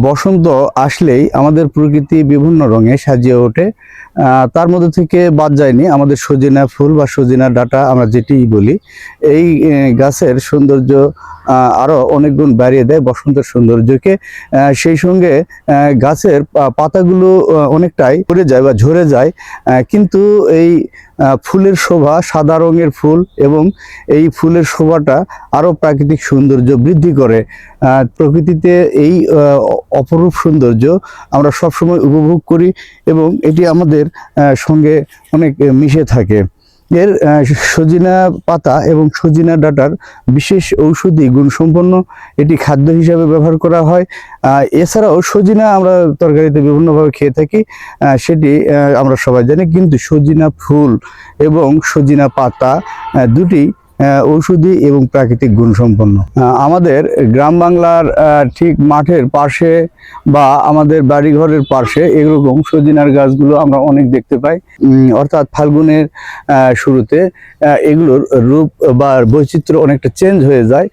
বসন্ত আসলেই আমাদের প্রকৃতি বিভিন্ন রঙে সাজিয়ে ওঠে। তার মধ্যে থেকে বাদ যায়নি আমাদের সজিনা ফুল বা সজিনা ডাঁটা আমরা যেটি বলি। এই গাছের সৌন্দর্য আরও অনেক গুণ বাড়িয়ে দেয় বসন্তের সৌন্দর্যকে। সেই সঙ্গে গাছের পাতাগুলো অনেকটাই পড়ে যায় বা ঝরে যায়, কিন্তু এই ফুলের শোভা, সাদা রঙের ফুল এবং এই ফুলের শোভাটা আরও প্রাকৃতিক সৌন্দর্য বৃদ্ধি করে। প্রকৃতিতে এই অপরূপ সৌন্দর্য আমরা সবসময় উপভোগ করি এবং এটি আমাদের সঙ্গে অনেক মিশে থাকে। এর সজিনা পাতা এবং সজিনা ডাঁটার বিশেষ ঔষধি গুণসম্পন্ন, এটি খাদ্য হিসাবে ব্যবহার করা হয়। এছাড়াও সজিনা আমরা তরকারিতে বিভিন্নভাবে খেয়ে থাকি, সেটি আমরা সবাই জানি। কিন্তু সজিনা ফুল এবং সজিনা পাতা দুটি ঔষধি এবং প্রাকৃতিক গুণসম্পন্ন। আমাদের গ্রাম বাংলার ঠিক মাঠের পাশে বা আমাদের বাড়িঘরের পাশে এরকম সজিনার গাছগুলো আমরা অনেক দেখতে পাই। অর্থাৎ ফাল্গুনের শুরুতে এগুলোর রূপ বা বৈচিত্র্য অনেকটা চেঞ্জ হয়ে যায়।